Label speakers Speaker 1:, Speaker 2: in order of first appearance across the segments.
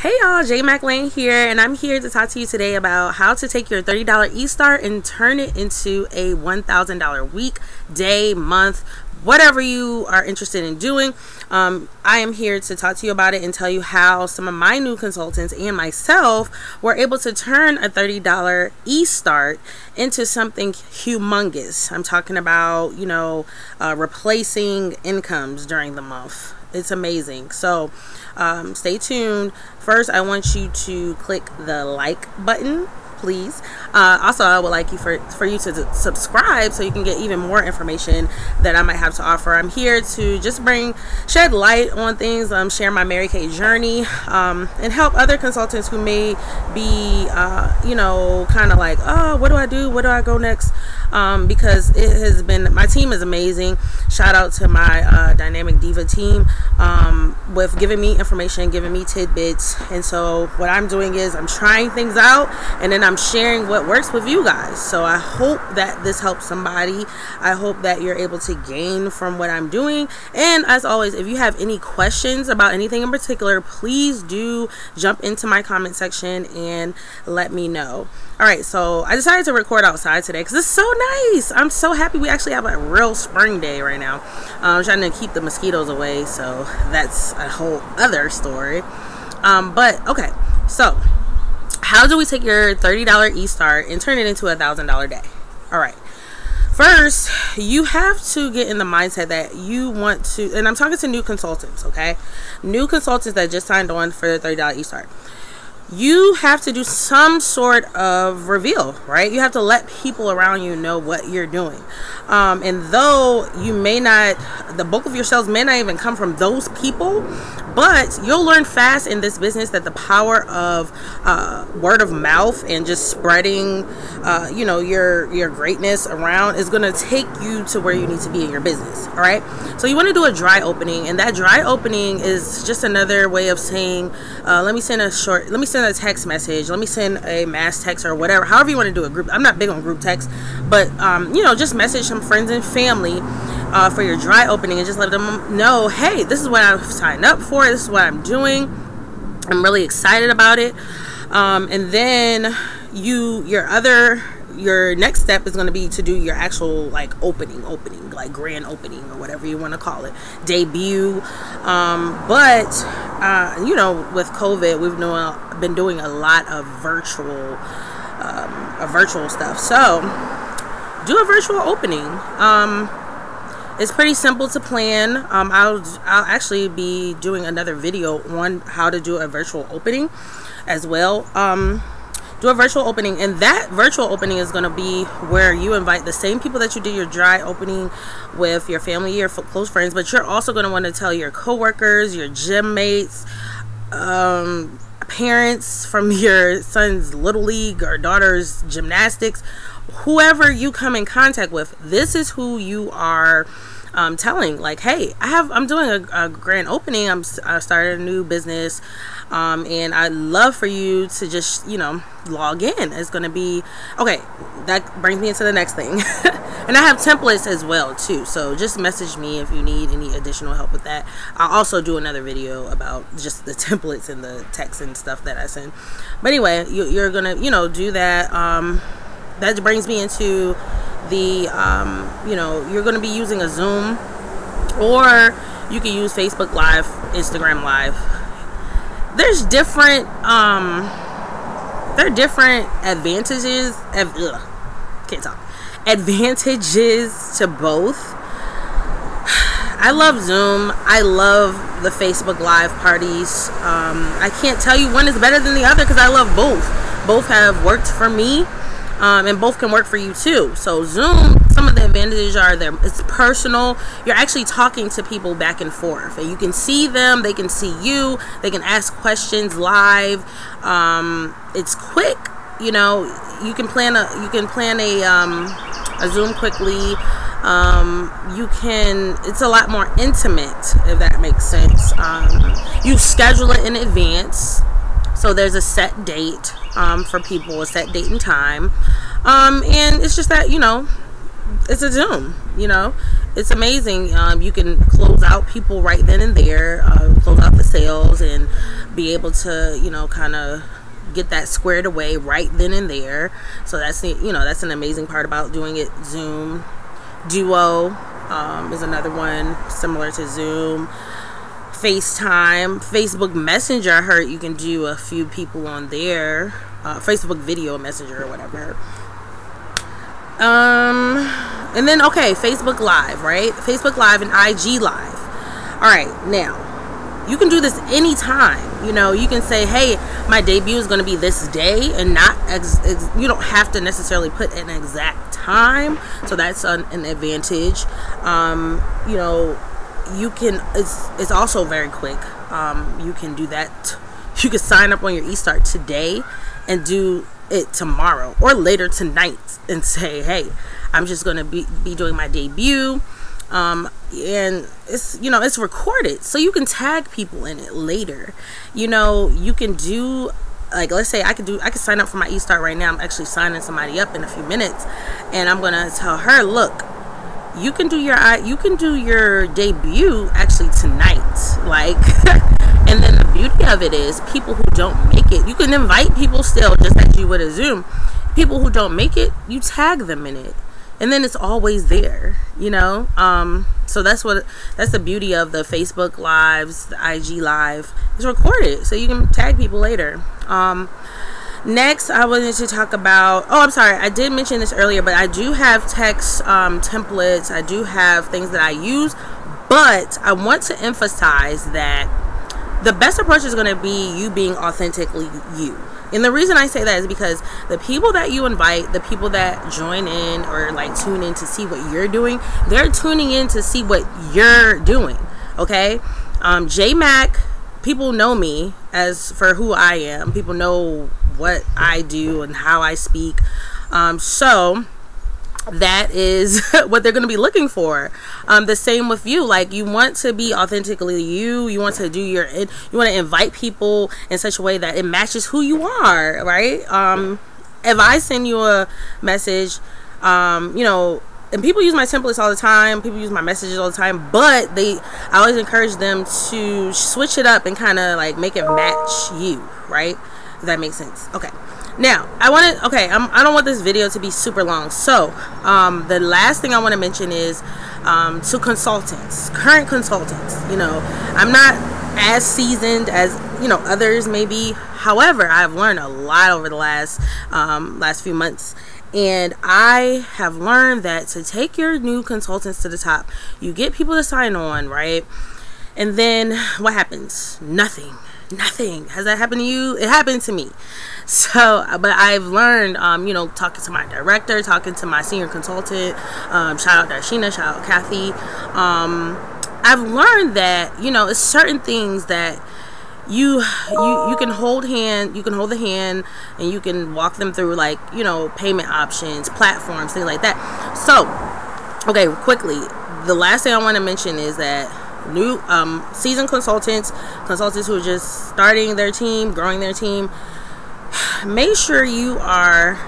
Speaker 1: Hey y'all, J Mac Lane here, and I'm here to talk to you today about how to take your $30 estart and turn it into a $1,000 week, day, month, whatever you are interested in doing. I am here to talk to you about it and tell you how some of my new consultants and myself were able to turn a $30 estart into something humongous. I'm talking about, replacing incomes during the month. It's amazing. So stay tuned. First, I want you to click the like button, please. Also, I would like you for you to subscribe so you can get even more information that I might have to offer. I'm here to just shed light on things, share my Mary Kay journey, and help other consultants who may be, kind of like, oh, what do I do? Where do I go next? Because it has been, my team is amazing. Shout out to my Dynamic Diva team with giving me information, giving me tidbits. And so what I'm doing is I'm trying things out, and then I'm sharing what works with you guys. So I hope that this helps somebody. I hope that you're able to gain from what I'm doing. And as always, if you have any questions about anything in particular, please do jump into my comment section and let me know. All right, so I decided to record outside today because it's so nice. I'm so happy we actually have a real spring day right now. I'm trying to keep the mosquitoes away, so that's a whole other story. But okay, so how do we take your $30 estart and turn it into a $1,000 day? All right. First, you have to get in the mindset that you want to, and I'm talking to new consultants, okay? New consultants that just signed on for the $30 estart. You have to do some sort of reveal, right? You have to let people around you know what you're doing. And though you may not, the bulk of your sales may not even come from those people, but you'll learn fast in this business that the power of word of mouth and just spreading, your greatness around is going to take you to where you need to be in your business. All right. So you want to do a dry opening, and that dry opening is just another way of saying, let me send a text message, let me send a mass text or whatever, however you want to do a group. I'm not big on group text, but just message some friends and family for your dry opening and just let them know, hey, this is what I've signed up for, this is what I'm doing, I'm really excited about it. And then your next step is going to be to do your actual like opening, like grand opening or whatever you want to call it, debut. But with COVID, we've been doing a lot of virtual stuff. So do a virtual opening. It's pretty simple to plan. I'll actually be doing another video on how to do a virtual opening as well. Do a virtual opening, and that virtual opening is going to be where you invite the same people that you did your dry opening with, your family, your close friends, but you're also going to want to tell your coworkers, your gym mates, parents from your son's little league or daughter's gymnastics, whoever you come in contact with. This is who you are telling, like, hey, I'm doing a grand opening. I started a new business, and I'd love for you to just log in. It's gonna be okay. That brings me into the next thing. And I have templates as well too, so just message me if you need any additional help with that. I'll also do another video about just the templates and the text and stuff that I send. But anyway, you're gonna do that. That brings me into the you're going to be using a Zoom, or you can use Facebook Live, Instagram Live. There's different advantages advantages to both. I love Zoom. I love the Facebook Live parties. I can't tell you one is better than the other because I love both. Both have worked for me. And both can work for you too. So Zoom, some of the advantages are there. It's personal. You're actually talking to people back and forth, and you can see them. They can see you. They can ask questions live. It's quick. You can plan a Zoom quickly. It's a lot more intimate, if that makes sense. You schedule it in advance. So there's a set date for people, a set date and time. And it's just that, it's a Zoom, it's amazing. You can close out people right then and there, close out the sales, and be able to, you know, kind of get that squared away right then and there. So that's the, you know, that's an amazing part about doing it. Zoom Duo is another one similar to Zoom. FaceTime, Facebook Messenger, I heard you can do a few people on there. Facebook Video Messenger or whatever. And then, okay, Facebook Live, right? Facebook Live and IG Live. All right, now you can do this anytime. You know, you can say, hey, my debut is going to be this day, and not you don't have to necessarily put an exact time. So that's an advantage. You know, you can, it's also very quick. You can do that. You can sign up on your estart today and do it tomorrow or later tonight and say, hey, I'm just going to be doing my debut. And it's, you know, it's recorded, so you can tag people in it later. You know, you can do, like, let's say I could sign up for my estart right now. I'm actually signing somebody up in a few minutes, and I'm gonna tell her, look, you can do your debut actually tonight, like. And then the beauty of it is, people who don't make it, you can invite people still, just as you would a Zoom. People who don't make it, you tag them in it, and then it's always there, you know. So that's the beauty of the Facebook Lives, the IG Live. It's recorded, so you can tag people later. Next, I wanted to talk about, oh, I'm sorry, I did mention this earlier, but I do have text templates. I do have things that I use, but I want to emphasize that the best approach is going to be you being authentically you. And the reason I say that is because the people that you invite, the people that join in or like tune in to see what you're doing, they're tuning in to see what you're doing. Okay? J-Mac, people know me as for who I am. People know what I do and how I speak. So that is what they're going to be looking for. The same with you. Like, you want to be authentically you. You want to do you want to invite people in such a way that it matches who you are, right? If I send you a message, you know, and people use my templates all the time, people use my messages all the time, but I always encourage them to switch it up and kind of like make it match you, right? Does that make sense? Okay. Now, I don't want this video to be super long. So, the last thing I want to mention is to consultants, current consultants. You know, I'm not as seasoned as, you know, others maybe. However, I've learned a lot over the last few months. And I have learned that to take your new consultants to the top, you get people to sign on, right? And then what happens? Nothing. Has that happened to you? It happened to me. So, but I've learned, you know, talking to my director, talking to my senior consultant, shout out Darshina, shout out Kathy. I've learned that, you know, it's certain things that you can hold the hand and you can walk them through, like, you know, payment options, platforms, things like that. So, okay, quickly, the last thing I want to mention is that new seasoned consultants who are just starting their team, growing their team, make sure you are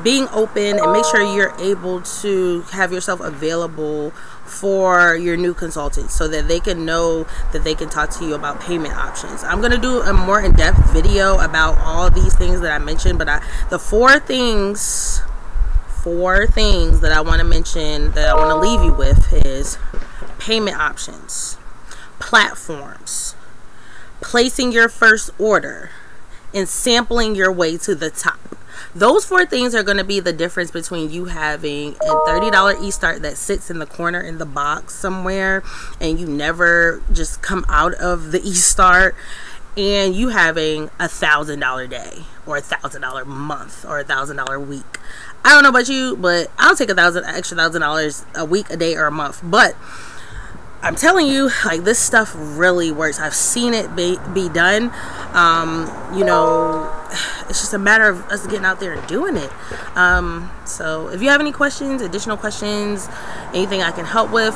Speaker 1: being open and make sure you're able to have yourself available for your new consultants so that they can know that they can talk to you about payment options. I'm going to do a more in-depth video about all these things that I mentioned, but the four things that I want to mention, that I want to leave you with, is payment options, platforms, placing your first order, and sampling your way to the top. Those four things are going to be the difference between you having a $30 estart that sits in the corner in the box somewhere and you never just come out of the estart, and you having $1,000 day or $1,000 month or $1,000 week. I don't know about you, but I'll take extra $1,000 a week, a day, or a month. But I'm telling you, like, this stuff really works. I've seen it be done. You know, it's just a matter of us getting out there and doing it. So if you have any questions, additional questions, anything I can help with,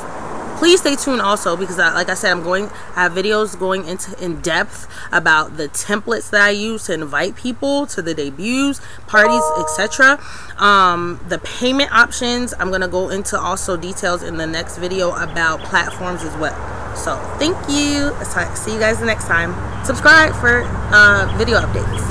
Speaker 1: please stay tuned also, because like I said, I have videos going into in depth about the templates that I use to invite people to the debuts, parties, etc. The payment options, I'm gonna go into also details in the next video about platforms as well. So thank you. See you guys the next time. Subscribe for video updates.